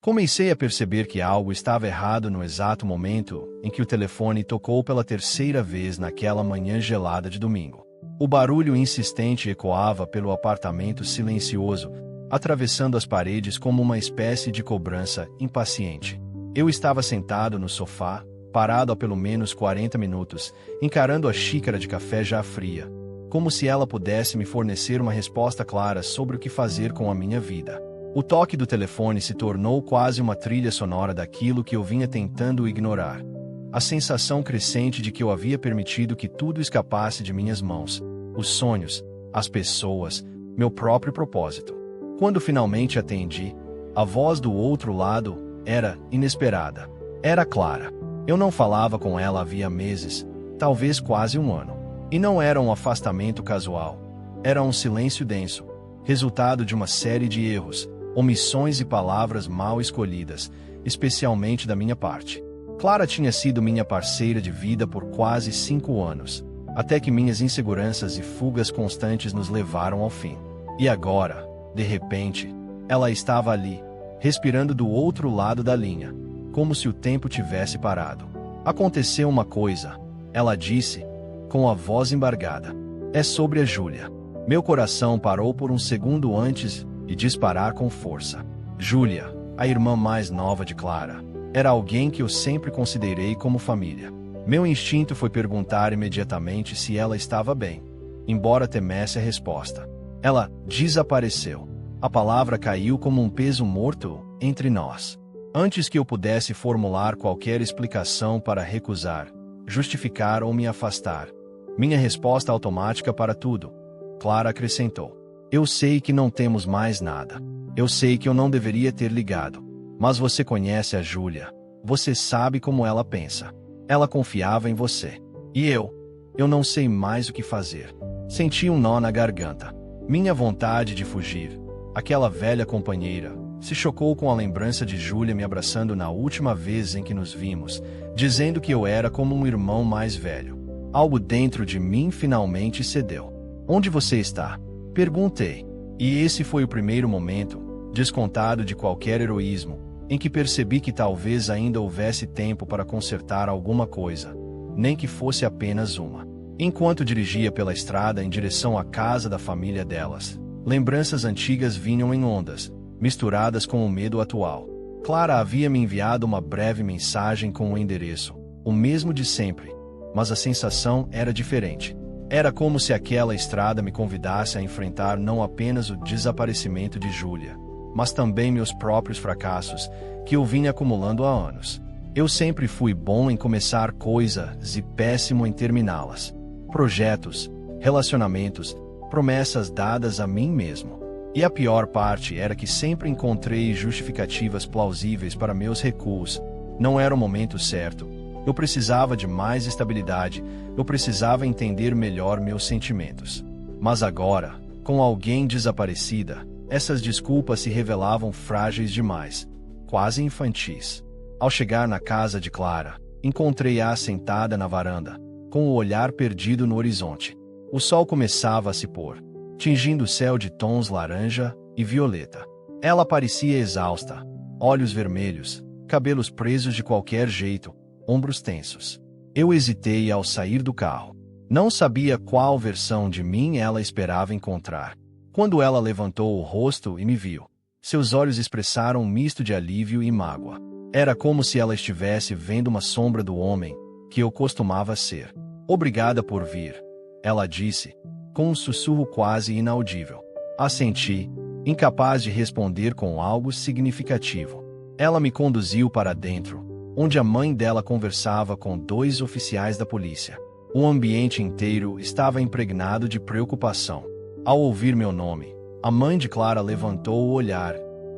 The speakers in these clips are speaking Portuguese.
Comecei a perceber que algo estava errado no exato momento em que o telefone tocou pela terceira vez naquela manhã gelada de domingo. O barulho insistente ecoava pelo apartamento silencioso, atravessando as paredes como uma espécie de cobrança impaciente. Eu estava sentado no sofá, parado há pelo menos 40 minutos, encarando a xícara de café já fria, como se ela pudesse me fornecer uma resposta clara sobre o que fazer com a minha vida. O toque do telefone se tornou quase uma trilha sonora daquilo que eu vinha tentando ignorar. A sensação crescente de que eu havia permitido que tudo escapasse de minhas mãos. Os sonhos, as pessoas, meu próprio propósito. Quando finalmente atendi, a voz do outro lado era inesperada. Era Clara. Eu não falava com ela havia meses, talvez quase um ano. E não era um afastamento casual. Era um silêncio denso, resultado de uma série de erros, omissões e palavras mal escolhidas, especialmente da minha parte. Clara tinha sido minha parceira de vida por quase 5 anos, até que minhas inseguranças e fugas constantes nos levaram ao fim. E agora, de repente, ela estava ali, respirando do outro lado da linha, como se o tempo tivesse parado. Aconteceu uma coisa, ela disse, com a voz embargada. É sobre a Júlia. Meu coração parou por um segundo antes de disparar com força. Júlia, a irmã mais nova de Clara, era alguém que eu sempre considerei como família. Meu instinto foi perguntar imediatamente se ela estava bem, embora temesse a resposta. Ela desapareceu. A palavra caiu como um peso morto entre nós. Antes que eu pudesse formular qualquer explicação para recusar, justificar ou me afastar, minha resposta automática para tudo, Clara acrescentou. Eu sei que não temos mais nada. Eu sei que eu não deveria ter ligado. Mas você conhece a Júlia. Você sabe como ela pensa. Ela confiava em você. E eu não sei mais o que fazer. Senti um nó na garganta. Minha vontade de fugir, aquela velha companheira, se chocou com a lembrança de Júlia me abraçando na última vez em que nos vimos, dizendo que eu era como um irmão mais velho. Algo dentro de mim finalmente cedeu. Onde você está? Perguntei. E esse foi o primeiro momento, descontado de qualquer heroísmo, em que percebi que talvez ainda houvesse tempo para consertar alguma coisa, nem que fosse apenas uma. Enquanto dirigia pela estrada em direção à casa da família delas, lembranças antigas vinham em ondas, misturadas com o medo atual. Clara havia me enviado uma breve mensagem com o endereço, o mesmo de sempre, mas a sensação era diferente. Era como se aquela estrada me convidasse a enfrentar não apenas o desaparecimento de Júlia, mas também meus próprios fracassos, que eu vinha acumulando há anos. Eu sempre fui bom em começar coisas e péssimo em terminá-las. Projetos, relacionamentos, promessas dadas a mim mesmo. E a pior parte era que sempre encontrei justificativas plausíveis para meus recuos. Não era o momento certo. Eu precisava de mais estabilidade, eu precisava entender melhor meus sentimentos. Mas agora, com alguém desaparecida, essas desculpas se revelavam frágeis demais, quase infantis. Ao chegar na casa de Clara, encontrei-a sentada na varanda, com o olhar perdido no horizonte. O sol começava a se pôr, tingindo o céu de tons laranja e violeta. Ela parecia exausta, olhos vermelhos, cabelos presos de qualquer jeito, ombros tensos. Eu hesitei ao sair do carro. Não sabia qual versão de mim ela esperava encontrar. Quando ela levantou o rosto e me viu, seus olhos expressaram um misto de alívio e mágoa. Era como se ela estivesse vendo uma sombra do homem que eu costumava ser. Obrigada por vir, ela disse, com um sussurro quase inaudível. Assenti, incapaz de responder com algo significativo. Ela me conduziu para dentro, onde a mãe dela conversava com 2 oficiais da polícia. O ambiente inteiro estava impregnado de preocupação. Ao ouvir meu nome, a mãe de Clara levantou o olhar.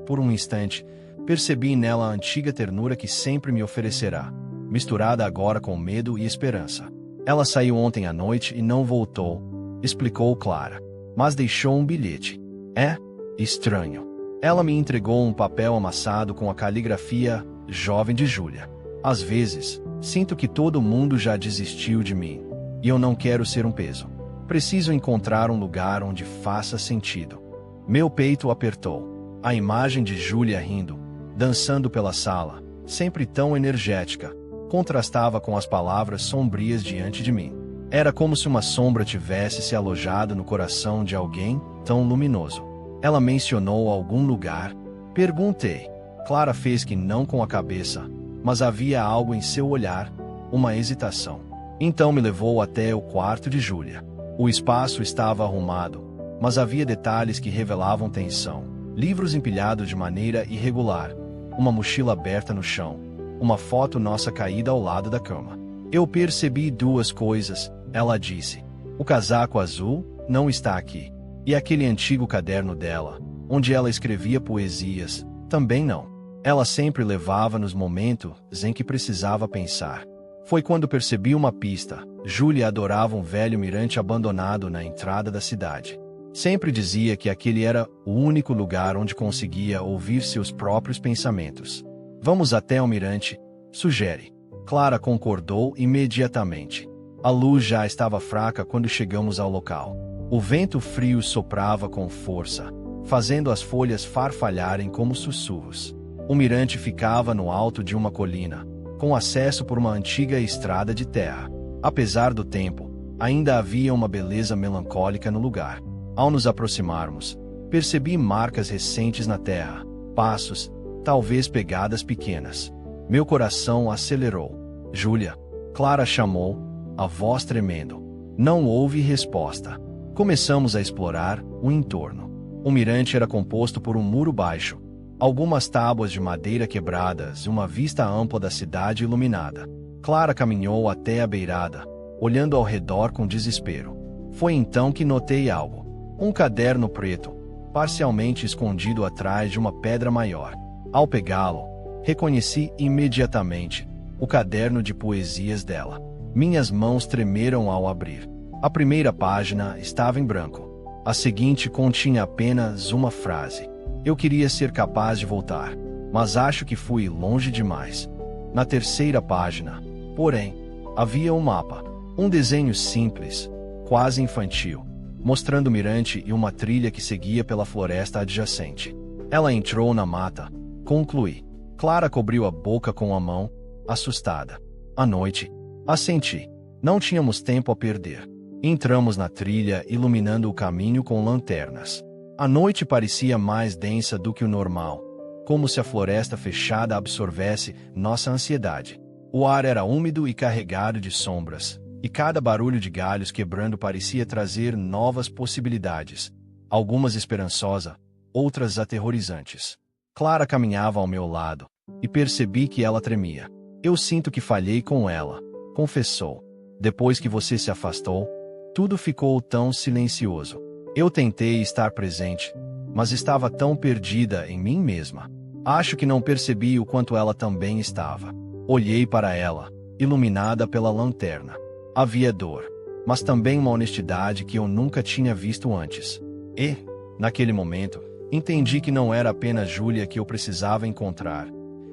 Por um instante, percebi nela a antiga ternura que sempre me oferecerá, misturada agora com medo e esperança. Ela saiu ontem à noite e não voltou, explicou Clara, mas deixou um bilhete. É estranho. Ela me entregou um papel amassado com a caligrafia jovem de Júlia. Às vezes, sinto que todo mundo já desistiu de mim, e eu não quero ser um peso. Preciso encontrar um lugar onde faça sentido. Meu peito apertou. A imagem de Júlia rindo, dançando pela sala, sempre tão energética, contrastava com as palavras sombrias diante de mim. Era como se uma sombra tivesse se alojado no coração de alguém tão luminoso. Ela mencionou algum lugar? Perguntei. Clara fez que não com a cabeça, mas havia algo em seu olhar, uma hesitação. Então me levou até o quarto de Júlia. O espaço estava arrumado, mas havia detalhes que revelavam tensão. Livros empilhados de maneira irregular, uma mochila aberta no chão, uma foto nossa caída ao lado da cama. Eu percebi duas coisas, ela disse. O casaco azul não está aqui. E aquele antigo caderno dela, onde ela escrevia poesias, também não. Ela sempre levava nos momentos em que precisava pensar. Foi quando percebi uma pista. Júlia adorava um velho mirante abandonado na entrada da cidade. Sempre dizia que aquele era o único lugar onde conseguia ouvir seus próprios pensamentos. Vamos até o mirante, sugere. Clara concordou imediatamente. A luz já estava fraca quando chegamos ao local. O vento frio soprava com força, fazendo as folhas farfalharem como sussurros. O mirante ficava no alto de uma colina, com acesso por uma antiga estrada de terra. Apesar do tempo, ainda havia uma beleza melancólica no lugar. Ao nos aproximarmos, percebi marcas recentes na terra, passos, talvez pegadas pequenas. Meu coração acelerou. Júlia, Clara chamou, a voz tremendo. Não houve resposta. Começamos a explorar o entorno. O mirante era composto por um muro baixo, algumas tábuas de madeira quebradas e uma vista ampla da cidade iluminada. Clara caminhou até a beirada, olhando ao redor com desespero. Foi então que notei algo. Um caderno preto, parcialmente escondido atrás de uma pedra maior. Ao pegá-lo, reconheci imediatamente o caderno de poesias dela. Minhas mãos tremeram ao abrir. A primeira página estava em branco. A seguinte continha apenas uma frase. Eu queria ser capaz de voltar, mas acho que fui longe demais. Na terceira página, porém, havia um mapa. Um desenho simples, quase infantil, mostrando o mirante e uma trilha que seguia pela floresta adjacente. Ela entrou na mata, concluí. Clara cobriu a boca com a mão, assustada. À noite, assenti. Não tínhamos tempo a perder. Entramos na trilha, iluminando o caminho com lanternas. A noite parecia mais densa do que o normal, como se a floresta fechada absorvesse nossa ansiedade. O ar era úmido e carregado de sombras, e cada barulho de galhos quebrando parecia trazer novas possibilidades, algumas esperançosas, outras aterrorizantes. Clara caminhava ao meu lado, e percebi que ela tremia. Eu sinto que falhei com ela, confessou. Depois que você se afastou, tudo ficou tão silencioso. Eu tentei estar presente, mas estava tão perdida em mim mesma. Acho que não percebi o quanto ela também estava. Olhei para ela, iluminada pela lanterna. Havia dor, mas também uma honestidade que eu nunca tinha visto antes. E, naquele momento, entendi que não era apenas Júlia que eu precisava encontrar.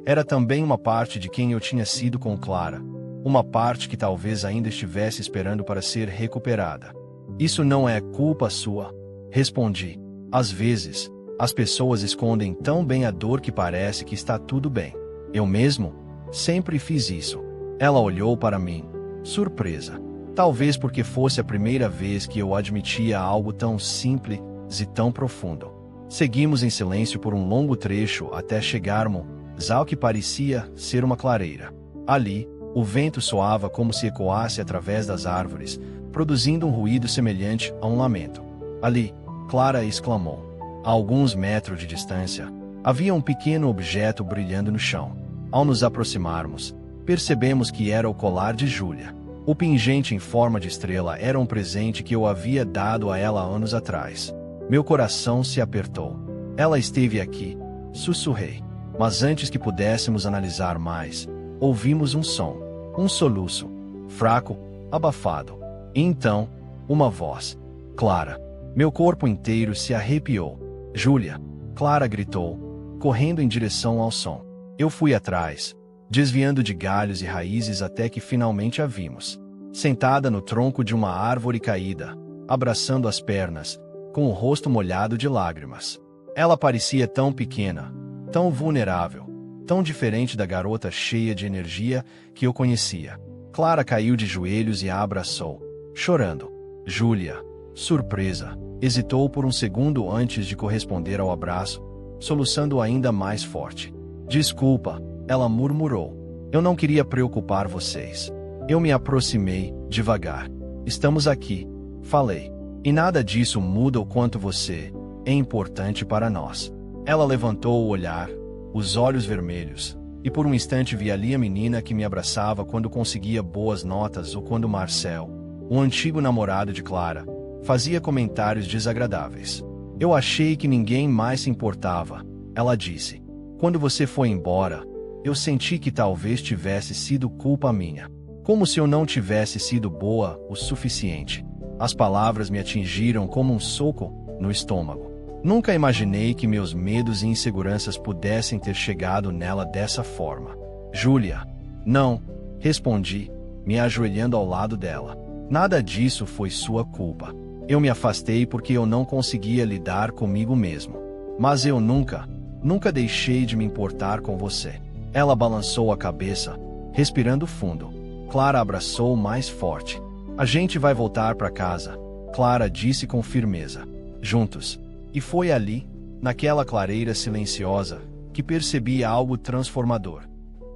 Era também uma parte de quem eu tinha sido com Clara. Uma parte que talvez ainda estivesse esperando para ser recuperada. Isso não é culpa sua, respondi. Às vezes, as pessoas escondem tão bem a dor que parece que está tudo bem. Eu mesmo sempre fiz isso. Ela olhou para mim, surpresa. Talvez porque fosse a primeira vez que eu admitia algo tão simples e tão profundo. Seguimos em silêncio por um longo trecho até chegarmos ao que parecia ser uma clareira. Ali, o vento soava como se ecoasse através das árvores, produzindo um ruído semelhante a um lamento. Ali, Clara exclamou. A alguns metros de distância, havia um pequeno objeto brilhando no chão. Ao nos aproximarmos, percebemos que era o colar de Júlia. O pingente em forma de estrela era um presente que eu havia dado a ela anos atrás. Meu coração se apertou. Ela esteve aqui, sussurrei. Mas antes que pudéssemos analisar mais, ouvimos um som, um soluço, fraco, abafado. E então, uma voz. Clara. Meu corpo inteiro se arrepiou. Júlia. Clara gritou, correndo em direção ao som. Eu fui atrás, desviando de galhos e raízes até que finalmente a vimos. Sentada no tronco de uma árvore caída, abraçando as pernas, com o rosto molhado de lágrimas. Ela parecia tão pequena, tão vulnerável. tão diferente da garota cheia de energia que eu conhecia. Clara caiu de joelhos e a abraçou, chorando. Júlia, surpresa, hesitou por um segundo antes de corresponder ao abraço, soluçando ainda mais forte. Desculpa, ela murmurou. Eu não queria preocupar vocês. Eu me aproximei, devagar. Estamos aqui, falei. E nada disso muda o quanto você é importante para nós. Ela levantou o olhar, os olhos vermelhos, e por um instante vi ali a menina que me abraçava quando conseguia boas notas ou quando Marcel, o antigo namorado de Clara, fazia comentários desagradáveis. Eu achei que ninguém mais se importava, ela disse. Quando você foi embora, eu senti que talvez tivesse sido culpa minha. Como se eu não tivesse sido boa o suficiente. As palavras me atingiram como um soco no estômago. Nunca imaginei que meus medos e inseguranças pudessem ter chegado nela dessa forma. Júlia, não, respondi, me ajoelhando ao lado dela. Nada disso foi sua culpa. Eu me afastei porque eu não conseguia lidar comigo mesmo. Mas eu nunca deixei de me importar com você. Ela balançou a cabeça, respirando fundo. Clara abraçou mais forte. A gente vai voltar para casa, Clara disse com firmeza. Juntos. E foi ali, naquela clareira silenciosa, que percebi algo transformador.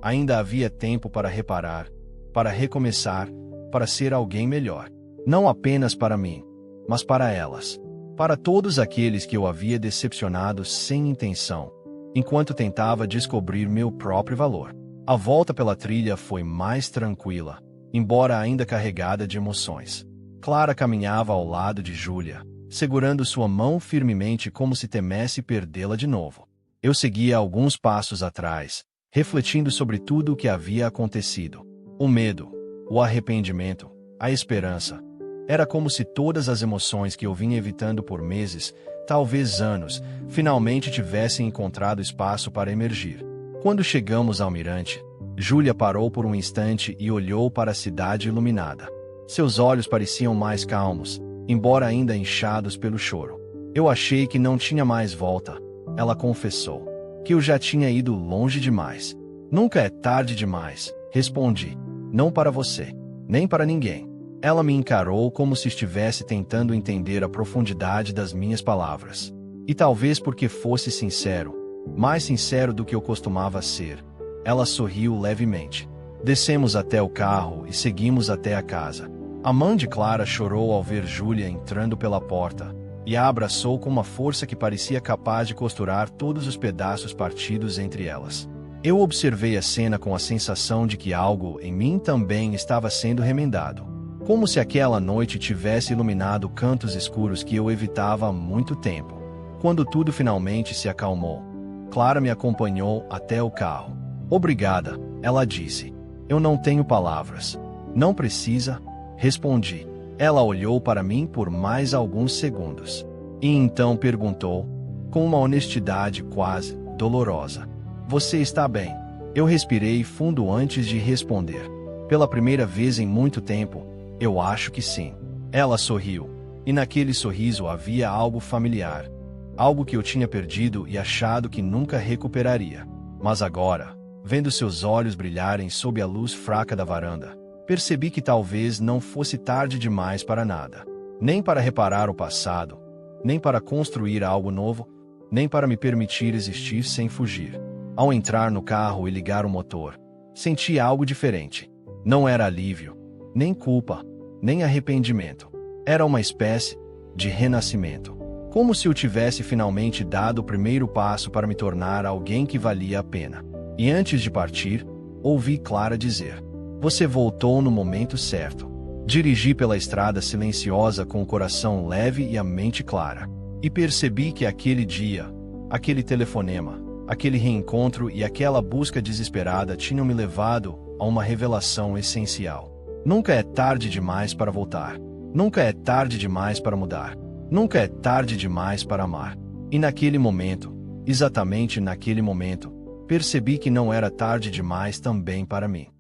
Ainda havia tempo para reparar, para recomeçar, para ser alguém melhor. Não apenas para mim, mas para elas. Para todos aqueles que eu havia decepcionado sem intenção, enquanto tentava descobrir meu próprio valor. A volta pela trilha foi mais tranquila, embora ainda carregada de emoções. Clara caminhava ao lado de Júlia, segurando sua mão firmemente como se temesse perdê-la de novo. Eu seguia alguns passos atrás, refletindo sobre tudo o que havia acontecido. O medo, o arrependimento, a esperança. Era como se todas as emoções que eu vinha evitando por meses, talvez anos, finalmente tivessem encontrado espaço para emergir. Quando chegamos ao mirante, Júlia parou por um instante e olhou para a cidade iluminada. Seus olhos pareciam mais calmos, embora ainda inchados pelo choro. Eu achei que não tinha mais volta, ela confessou. Que eu já tinha ido longe demais. Nunca é tarde demais, respondi. Não para você, nem para ninguém. Ela me encarou como se estivesse tentando entender a profundidade das minhas palavras. E talvez porque fosse sincero, mais sincero do que eu costumava ser. Ela sorriu levemente. Descemos até o carro e seguimos até a casa. A mãe de Clara chorou ao ver Júlia entrando pela porta, e a abraçou com uma força que parecia capaz de costurar todos os pedaços partidos entre elas. Eu observei a cena com a sensação de que algo em mim também estava sendo remendado. Como se aquela noite tivesse iluminado cantos escuros que eu evitava há muito tempo. Quando tudo finalmente se acalmou, Clara me acompanhou até o carro. Obrigada, ela disse. Eu não tenho palavras. Não precisa, respondi. Ela olhou para mim por mais alguns segundos. E então perguntou, com uma honestidade quase dolorosa. Você está bem? Eu respirei fundo antes de responder. Pela primeira vez em muito tempo, eu acho que sim. Ela sorriu, e naquele sorriso havia algo familiar. Algo que eu tinha perdido e achado que nunca recuperaria. Mas agora, vendo seus olhos brilharem sob a luz fraca da varanda, percebi que talvez não fosse tarde demais para nada. Nem para reparar o passado, nem para construir algo novo, nem para me permitir existir sem fugir. Ao entrar no carro e ligar o motor, senti algo diferente. Não era alívio, nem culpa, nem arrependimento. Era uma espécie de renascimento. Como se eu tivesse finalmente dado o primeiro passo para me tornar alguém que valia a pena. E antes de partir, ouvi Clara dizer: você voltou no momento certo. Dirigi pela estrada silenciosa com o coração leve e a mente clara. E percebi que aquele dia, aquele telefonema, aquele reencontro e aquela busca desesperada tinham me levado a uma revelação essencial. Nunca é tarde demais para voltar. Nunca é tarde demais para mudar. Nunca é tarde demais para amar. E naquele momento, exatamente naquele momento, percebi que não era tarde demais também para mim.